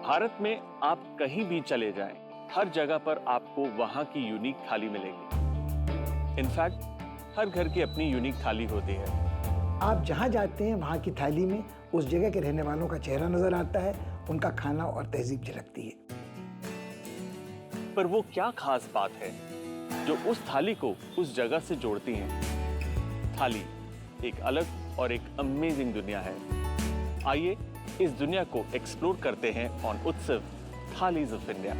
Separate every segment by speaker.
Speaker 1: भारत में आप कहीं भी चले जाएं, हर जगह पर आपको वहां की यूनिक थाली मिलेगी। इनफैक्ट हर घर की अपनी यूनिक थाली होती है।
Speaker 2: आप जहाँ जाते हैं वहाँ की थाली में उस जगह के रहने वालों का चेहरा नजर आता है, उनका खाना और तहजीब झलकती है।
Speaker 1: पर वो क्या खास बात है जो उस थाली को उस जगह से जोड़ती है? थाली एक अलग और एक अमेजिंग दुनिया है। आइए इस दुनिया को एक्सप्लोर करते हैं ऑन उत्सव thalis of India.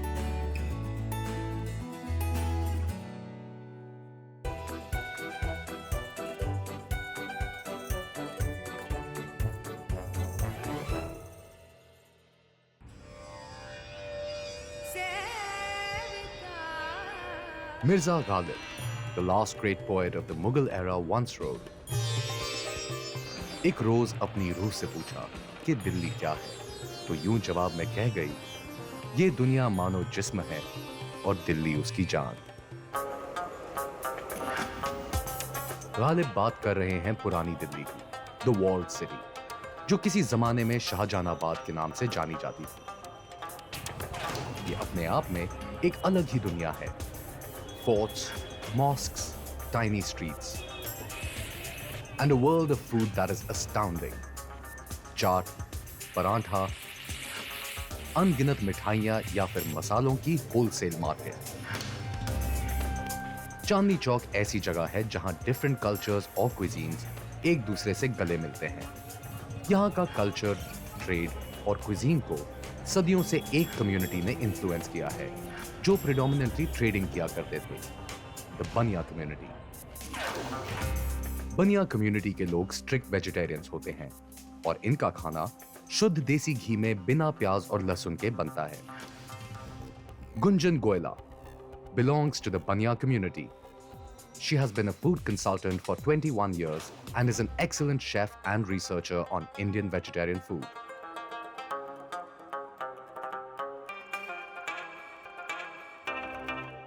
Speaker 3: Mirza Ghalib, the last great poet of the Mughal era, once wrote, एक रोज अपनी रूह से पूछा कि दिल्ली क्या है, तो यूं जवाब में कह गई, ये दुनिया मानो जिस्म है और दिल्ली उसकी जान। गालिब बात कर रहे हैं पुरानी दिल्ली की, द वॉल्ड सिटी, जो किसी जमाने में शाहजहानाबाद के नाम से जानी जाती थी। ये अपने आप में एक अलग ही दुनिया है। Forts, mosques, tiny streets, and a world of food that is astounding. चाट, परांठा, अनगिनत मिठाइयां या फिर मसालों की होलसेल मार्केट। चांदनी चौक ऐसी जगह है जहां डिफरेंट कल्चर्स और क्विजीन्स एक दूसरे से गले मिलते हैं। यहां का कल्चर, ट्रेड और क्विजीन को सदियों से एक कम्युनिटी ने इन्फ्लुएंस किया है, जो प्रेडोमिनेंटली ट्रेडिंग किया करते थे, द बनिया कम्युनिटी। बनिया कम्युनिटी के लोग स्ट्रिक्ट वेजिटेरियंस होते हैं और इनका खाना शुद्ध देसी घी में बिना प्याज और लहसुन के बनता है। Gunjan Goyla belongs to the Banya community. She has been a food consultant for 21 years and is an excellent chef and researcher on Indian vegetarian food.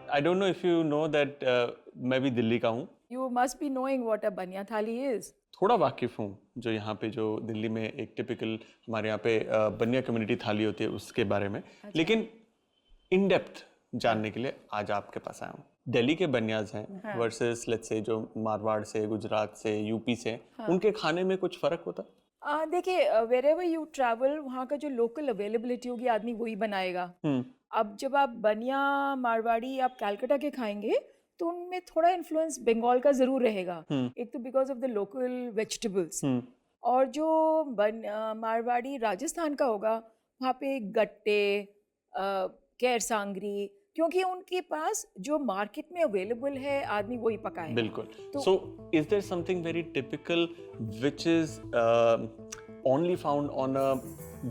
Speaker 1: I don't know if you know that मैं भी दिल्ली का हूँ।
Speaker 4: You must be knowing what a banya thali is.
Speaker 1: थोड़ा वाकिफ हूँ जो यहाँ पे जो दिल्ली में एक टिपिकल हमारे यहाँ पे बनिया कम्युनिटी थाली होती है उसके बारे में। लेकिन इन डेप्थ जानने के लिए आज आपके पास आया हूँ। दिल्ली के बनियाज हैं वर्सेस लेट्स से जो मारवाड़ से, गुजरात से, यूपी से, उनके खाने में कुछ फर्क होता?
Speaker 4: देखिए, wherever you travel, वहाँ का जो लोकल अवेलेबिलिटी होगी आदमी वही बनाएगा। अब जब आप बनिया, मारवाड़ी, आप कलकत्ता के खाएंगे तो उनमें थोड़ा इन्फ्लुएंस बंगाल का जरूर रहेगा। एक तो because of the local vegetables, और जो मारवाड़ी राजस्थान का होगा वहाँ पे गट्टे, केर सांगरी, क्योंकि उनके पास जो मार्केट में अवेलेबल है आदमी वही पकाए।
Speaker 1: बिल्कुल। So is there something very typical which is only found on a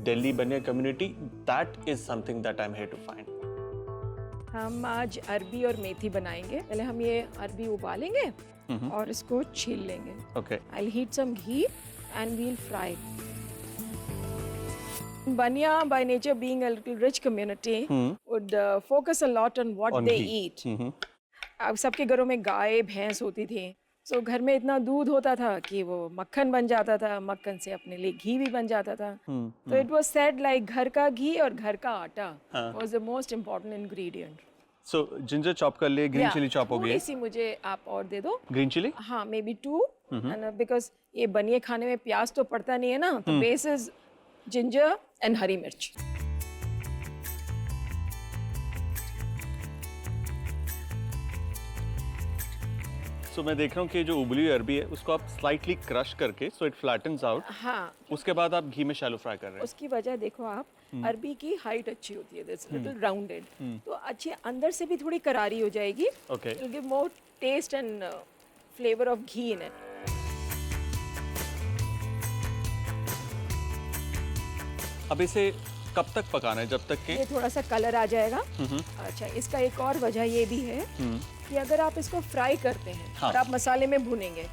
Speaker 1: Delhi Banya community? That is something that I'm here to find.
Speaker 4: हम आज अरबी और मेथी बनाएंगे। पहले हम ये अरबी उबालेंगे और इसको छील लेंगे।
Speaker 1: Okay.
Speaker 4: I'll heat some ghee and we'll fry it. Banya, by nature being a little rich community, would focus a lot on what they eat. अब सबके घरों में गाय भैंस होती थी, so घर में इतना दूध होता था कि वो मक्खन बन जाता था, मक्खन से अपने लिए घी भी बन जाता था। तो it was said like घर का घी और घर का आटा was the most important ingredient.
Speaker 1: So ginger chop कर लिए, green chili chop हो गई।
Speaker 4: थोड़ी सी मुझे आप और दे दो।
Speaker 1: Green chili?
Speaker 4: हाँ, maybe 2, and because ये बनिए खाने में प्याज तो पड़ता नहीं है ना, तो base is ginger and हरी मिर्च।
Speaker 1: So मैं देख रहा हूँ कि जो उबली हुई अरबी है उसको आप स्लाइटली क्रश करके so it flattens out।
Speaker 4: हाँ।
Speaker 1: उसके बाद आप घी में शैलो फ्राई कर रहे हैं।
Speaker 4: उसकी वजह देखो आप, अरबी की हाइट अच्छी होती है, दिस लिटिल राउंडेड, तो अच्छी अंदर से भी थोड़ी करारी हो जाएगी।
Speaker 1: Okay.
Speaker 4: It will give more taste and flavor of ghee in it.
Speaker 1: अब इसे कब तक पकाना है? जब तक कि
Speaker 4: ये थोड़ा सा कलर आ जाएगा। अच्छा, इसका एक और वजह ये भी है कि अगर आप इसको फ्राई करते हैं और आप मसाले में भुनेंगे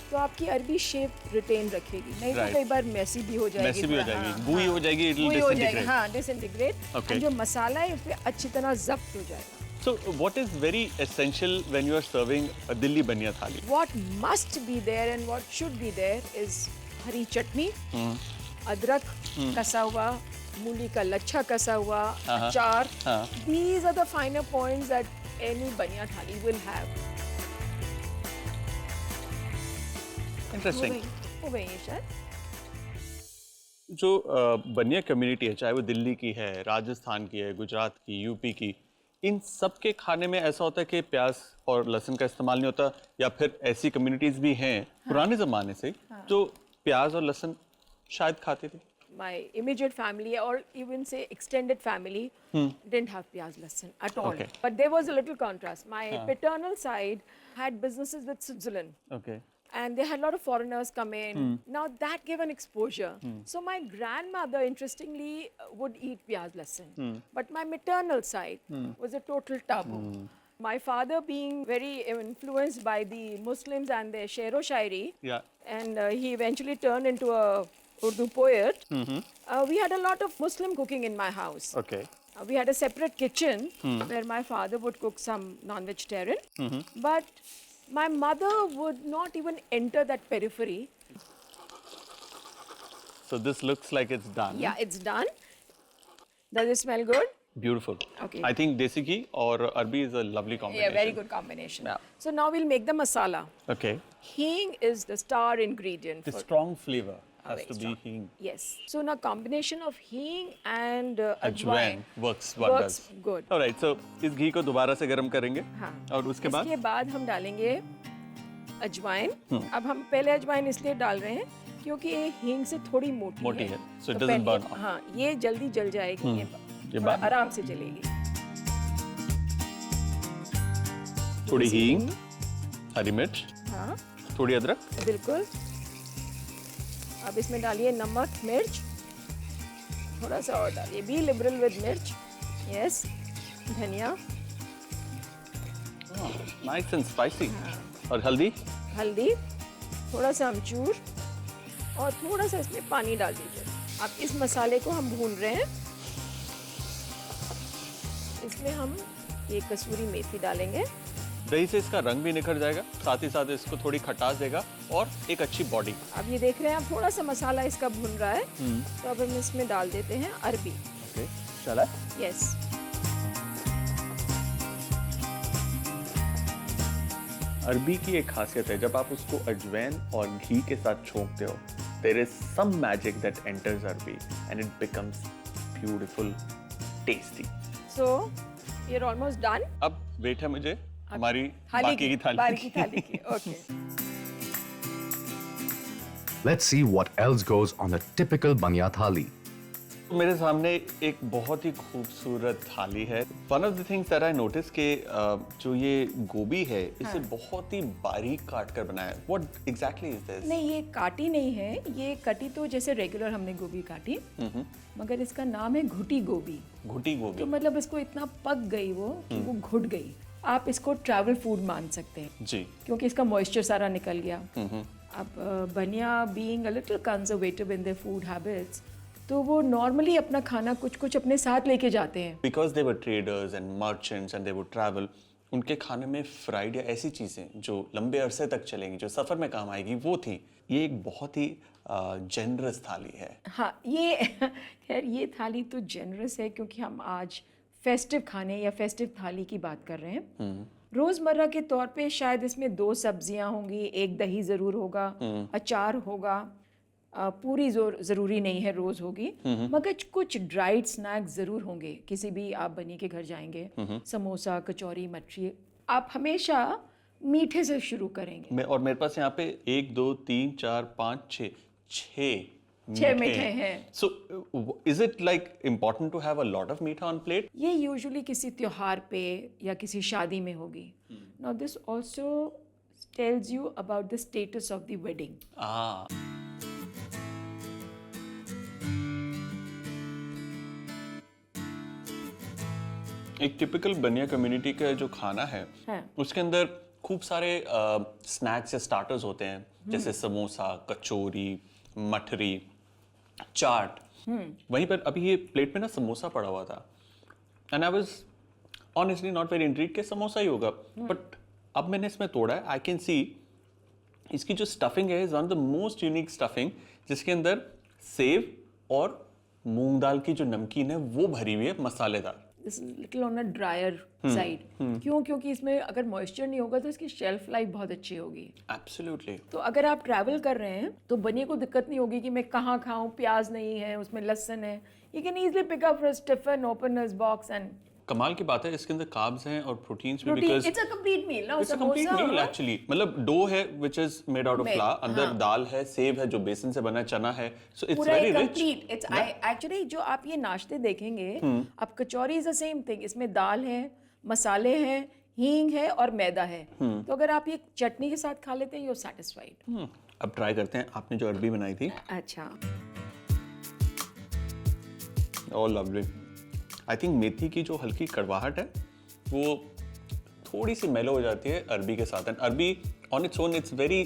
Speaker 4: तो आपकी अरबी शेप रिटेन रखेगी, नहीं तो कई बार मैसी भी हो जाएगी,
Speaker 1: मैसी भी हो जाएगी, बुई हो जाएगी, इट विल डिसइंटीग्रेट।
Speaker 4: हाँ, डिसइंटीग्रेट। और जो मसाला है उस पे अच्छी तरह जब्त हो जाएगा।
Speaker 1: So what is very essential when you are serving a Delhi Banya thali?
Speaker 4: What must be there and what should be there is हरी चटनी, अदरक कसा हुआ, मूली का लच्छा कसा हुआ, अचार. These are the finer points that any banya thali will have.
Speaker 1: Interesting.
Speaker 4: हो गई है शायद.
Speaker 1: जो बनिया कम्युनिटी है, चाहे वो दिल्ली की है, राजस्थान की है, गुजरात की, यूपी की, इन सब के खाने में ऐसा होता है कि प्याज और लहसुन का इस्तेमाल नहीं होता, या फिर ऐसी कम्युनिटीज भी हैं पुराने ज़माने से जो प्याज और लहसुन शायद खाते थे.
Speaker 4: My immediate family or even say extended family didn't have piyaz lasan at all.
Speaker 1: Okay.
Speaker 4: But there was a little contrast. My paternal side had businesses with Switzerland.
Speaker 1: Okay.
Speaker 4: And they had a lot of foreigners come in. Now that gave an exposure. So my grandmother, interestingly, would eat piyaz lasan. But my maternal side was a total taboo. My father being very influenced by the Muslims and their shero shairi,
Speaker 1: Yeah.
Speaker 4: and he eventually turned into a Urdu poet. We had a lot of Muslim cooking in my house.
Speaker 1: Okay.
Speaker 4: We had a separate kitchen where my father would cook some non-vegetarian. But my mother would not even enter that periphery.
Speaker 1: So this looks like it's done.
Speaker 4: Yeah, it's done. Does it smell good?
Speaker 1: Beautiful.
Speaker 4: Okay.
Speaker 1: I think desi ghee or arbi is a lovely combination.
Speaker 4: Yeah, very good combination.
Speaker 1: Yeah.
Speaker 4: So now we'll make the masala.
Speaker 1: Okay.
Speaker 4: Hing is the star ingredient.
Speaker 1: The
Speaker 4: for
Speaker 1: strong flavor has
Speaker 4: very
Speaker 1: to
Speaker 4: strong.
Speaker 1: be hing.
Speaker 4: Yes. So now combination of hing and
Speaker 1: Ajwain
Speaker 4: ajwain
Speaker 1: works wonders.
Speaker 4: works good.
Speaker 1: Alright, so इस घी को दोबारा से गर्म करेंगे.
Speaker 4: हाँ.
Speaker 1: और उसके बाद
Speaker 4: इसके बाद हम डालेंगे अजवाइन. अब हम पहले अजवाइन इसलिए डाल रहे हैं क्योंकि ये हींग से थोड़ी मोटी
Speaker 1: है. So it
Speaker 4: तो
Speaker 1: doesn't
Speaker 4: पहले-
Speaker 1: burn off.
Speaker 4: हाँ, ये जल्दी जल जाएगी. ये थोड़ा
Speaker 1: बाद-
Speaker 4: आराम से जलेगी.
Speaker 1: थोड़ी हींग, हरी मिर्च,
Speaker 4: हाँ,
Speaker 1: थोड़ी अदरक.
Speaker 4: बिल्कुल. अब इसमें डालिए नमक, मिर्च, थोड़ा सा और डालिए. बी लिबरल विद मिर्च. यस. धनिया,
Speaker 1: नाइस एंड स्पाइसी. और हल्दी.
Speaker 4: हल्दी, थोड़ा सा अमचूर और थोड़ा सा इसमें पानी डाल दीजिए. अब इस मसाले को हम भून रहे हैं. इसमें हम ये कसूरी मेथी डालेंगे.
Speaker 1: दही से इसका रंग भी निखर जाएगा, साथ ही साथ इसको थोड़ी खटास देगा और एक अच्छी बॉडी.
Speaker 4: अब ये देख रहे हैं, अब थोड़ा सा मसाला इसका भून रहा है. तो अब हम इसमें डाल देते हैं अरबी.
Speaker 1: ओके, चला.
Speaker 4: यस.
Speaker 1: अरबी की एक खासियत है, जब आप उसको अजवैन और घी के साथ छोंकते हो, there is some magic that enters arbi and it becomes beautiful, tasty.
Speaker 4: So we are almost done.
Speaker 1: अब वेट है मुझे हमारी
Speaker 4: थाली
Speaker 1: बाकी की थाली
Speaker 4: बाकी की थाली की. Okay.
Speaker 3: Let's see what else goes on a typical banya thali.
Speaker 1: मेरे सामने एक बहुत ही खूबसूरत थाली है. One of the things that I notice कि जो ये गोभी है, इसे बहुत ही बारीक काट कर बनाया है. What exactly is this?
Speaker 4: नहीं, ये काटी नहीं है. ये कटी तो जैसे रेगुलर हमने गोभी काटी, मगर इसका नाम है घुटी गोभी.
Speaker 1: घुटी गोभी.
Speaker 4: तो मतलब इसको इतना पक गई वो कि वो घुट गई. आप इसको ट्रैवल फूड मान सकते हैं
Speaker 1: जी.
Speaker 4: क्योंकि इसका मॉइस्चर सारा निकल गया. अब बनिया being a little conservative in their food habits, तो वो नॉर्मली अपना खाना कुछ कुछ अपने साथ लेके जाते हैं.
Speaker 1: Because they were traders and merchants and they would travel, उनके खाने में फ्राइड या ऐसी चीज़ें जो लंबे अरसे तक चलेंगी, जो सफ़र में काम आएगी, वो थी. ये एक बहुत ही जेनरस थाली है.
Speaker 4: हाँ, ये खैर ये थाली तो जेनरस है क्योंकि हम आज फेस्टिव खाने या फेस्टिव थाली की बात कर रहे हैं. रोज़मर्रा के तौर पे शायद इसमें 2 सब्जियां होंगी, एक दही ज़रूर होगा, अचार होगा. पूरी ज़रूरी नहीं है रोज़ होगी, मगर कुछ ड्राइड स्नैक्स ज़रूर होंगे. किसी भी आप बनी के घर जाएंगे, समोसा, कचौरी, मठरी, आप हमेशा मीठे से शुरू करेंगे.
Speaker 1: और मेरे पास यहाँ पे 1 2 3 4 5 6
Speaker 4: 6 मीठे हैं.
Speaker 1: So is it like important to have a lot of meat on plate?
Speaker 4: ये यूजुअली किसी त्योहार पे या किसी शादी में होगी. Now this also tells you about the status of the wedding.
Speaker 1: एक टिपिकल बनिया कम्युनिटी का जो खाना है, उसके अंदर खूब सारे स्नैक्स या स्टार्टर्स होते हैं, जैसे समोसा, कचौरी, मठरी, चाट. वहीं पर अभी ये प्लेट में ना समोसा पड़ा हुआ था, and I was honestly not very intrigued कि समोसा ही होगा. बट अब मैंने इसमें तोड़ा है, आई कैन सी इसकी जो स्टफिंग है is one of the most unique stuffing, जिसके अंदर सेव और मूंग दाल की जो नमकीन है वो भरी हुई है मसालेदार।
Speaker 4: This is little on a dryer side. क्यों? क्योंकि इसमें अगर मॉइस्चर नहीं होगा तो इसकी शेल्फ लाइफ बहुत अच्छी होगी।
Speaker 1: एब्सोल्युटली।
Speaker 4: तो अगर आप ट्रैवल कर रहे हैं तो बनिए को दिक्कत नहीं होगी कि मैं कहाँ खाऊं, प्याज नहीं है, उसमें लहसुन है। You can easily pick up from tiffin, open his box and
Speaker 1: कमाल की बात है इसके अंदर कार्ब्स हैं और प्रोटीन्स भी,
Speaker 4: protein.
Speaker 1: Because
Speaker 4: it's a complete meal ना।
Speaker 1: It's a complete meal actually. मतलब डो है which is made out of flour, अंदर दाल है, सेव है जो बेसन से बना, चना है, सो इट्स
Speaker 4: पूरा
Speaker 1: वेरी
Speaker 4: एक
Speaker 1: रिच।
Speaker 4: कंप्लीट। इट्स एक्चुअली जो आप ये नाश्ते देखेंगे, आप कचौरी इज द सेम थिंग। इसमें दाल है, मसाले हैं, हींग है और मैदा है। तो अगर आप ये चटनी के साथ खा लेते हैं, यू आर सैटिस्फाइड।
Speaker 1: अब ट्राई करते हैं आपने जो अरबी बनाई थी।
Speaker 4: अच्छा,
Speaker 1: ओह लवली। आई थिंक मेथी की जो हल्की कड़वाहट है वो थोड़ी सी मेलो हो जाती है अरबी के साथ। And arbi on its own it's very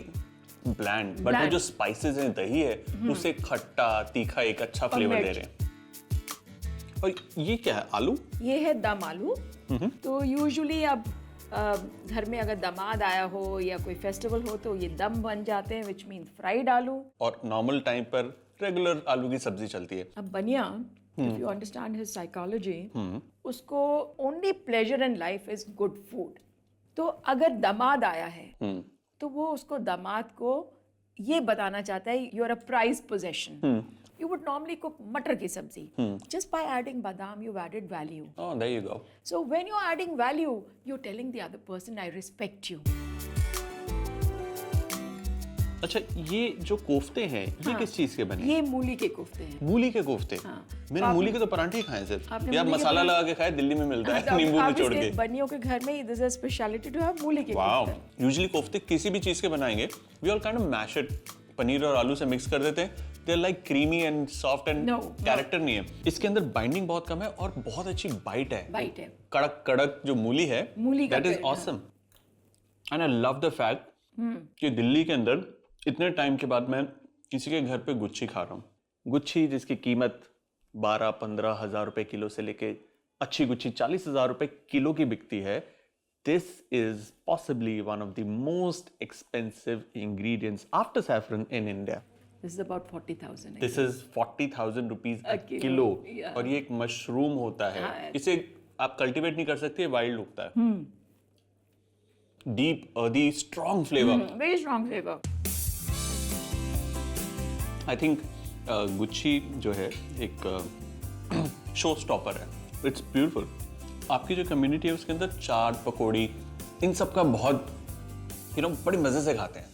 Speaker 1: bland, but वो जो स्पाइसेस हैं, दही है, उसे खट्टा तीखा एक अच्छा फ्लेवर दे रहे हैं। और ये क्या है? आलू?
Speaker 4: ये है दम आलू। तो यूजुअली अब घर में अगर दामाद आया हो या कोई फेस्टिवल हो तो ये दम बन जाते हैं, विच मीन फ्राइड आलू।
Speaker 1: और नॉर्मल टाइम पर रेगुलर आलू की सब्जी चलती है।
Speaker 4: अब बनिया, if you understand his psychology, उसको only pleasure in life is good food. तो अगर दामाद आया है तो वो उसको दामाद को ये बताना चाहता है you are a prized possession. You would normally cook मटर की सब्जी. Just by adding badam, you've added value.
Speaker 1: Oh, there you go.
Speaker 4: So when you're adding value, you're telling the other person, I respect you.
Speaker 1: अच्छा, ये जो कोफ्ते हैं ये किस चीज के बने?
Speaker 4: ये मूली के कोफ्ते हैं।
Speaker 1: मूली के कोफ्ते? मैंने मूली के तो परांठे ही खाए सिर्फ, या मसाला लगा के खाए, दिल्ली में मिलता है नींबू निचोड़ के।
Speaker 4: बनियों के घर में this is speciality to have मूली के
Speaker 1: वाओ।
Speaker 4: कोफ्ते।
Speaker 1: यूजुअली कोफ्ते किसी भी चीज के बनाएंगे, we all kind of mash it, paneer और आलू से मिक्स कर देते हैं। They are like creamy and soft and character नहीं है। इसके अंदर बाइंडिंग बहुत कम है और बहुत अच्छी बाइट है।
Speaker 4: बाइट है।
Speaker 1: कड़क कड़क जो मूली है, that is awesome. And I love the fact कि दिल्ली के अंदर इतने टाइम के बाद मैं किसी के घर पे गुच्छी खा रहा हूँ। गुच्छी जिसकी कीमत 12-15 हज़ार रुपए किलो से लेके अच्छी गुच्छी 40 हज़ार रुपए किलो की बिकती है। This is possibly one of the most expensive ingredients after saffron in India.
Speaker 4: This is about 40,000.
Speaker 1: This is 40,000 rupees
Speaker 4: A
Speaker 1: kilo.
Speaker 4: yeah.
Speaker 1: और ये एक मशरूम होता है।
Speaker 4: हाँ।
Speaker 1: इसे आप कल्टीवेट नहीं कर सकते, वाइल्ड उगता है। Deep earthy strong flavour.
Speaker 4: Very strong flavor.
Speaker 1: I think गुच्छी जो है एक शो स्टॉपर है। It's beautiful. आपकी जो कम्युनिटी है उसके अंदर चाट, पकौड़ी, इन सब का बहुत बड़े मजे से खाते हैं।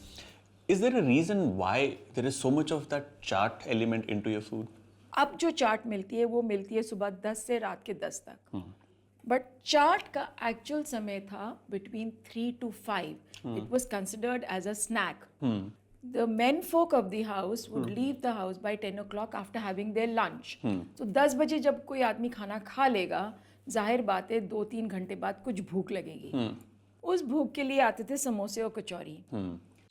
Speaker 1: Is there a reason why there is so much of that chaat element into your food?
Speaker 4: अब जो चाट मिलती है वो मिलती है सुबह 10 से रात के 10 तक। बट चाट का एक्चुअल समय था between 3 to 5. It was considered as a snack. The men folk of the house would leave the house by 10 o'clock after having their lunch. So 10 बजे जब कोई आदमी खाना खा लेगा, जाहिर बात है 2-3 घंटे बाद कुछ भूख लगेगी। उस भूख के लिए आते थे समोसे और कचौरी।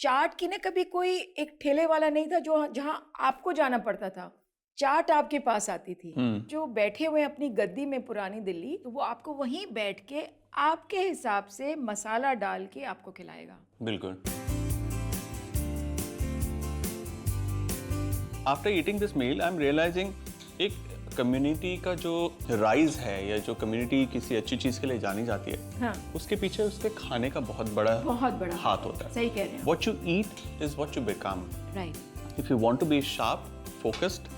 Speaker 4: चाट की ना कभी कोई एक ठेले वाला नहीं था जो जहाँ आपको जाना पड़ता था, चाट आपके पास आती थी। जो बैठे हुए अपनी गद्दी में पुरानी दिल्ली, तो वो आपको वहीं बैठ के आपके हिसाब से मसाला डाल के आपको खिलाएगा।
Speaker 1: बिल्कुल। After eating this meal I am realising एक कम्युनिटी का जो राइज है या जो कम्युनिटी किसी अच्छी चीज के लिए जानी जाती है,
Speaker 4: हाँ।
Speaker 1: उसके पीछे उसके खाने का बहुत बड़ा हाथ होता है।
Speaker 4: सही कह रहे हैं।
Speaker 1: What you eat is what you become.
Speaker 4: Right.
Speaker 1: If you want to be sharp, focused,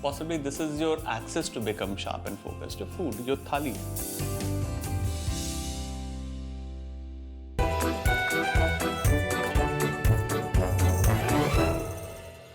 Speaker 1: possibly this is your access to become sharp and focused. Your food, your thali.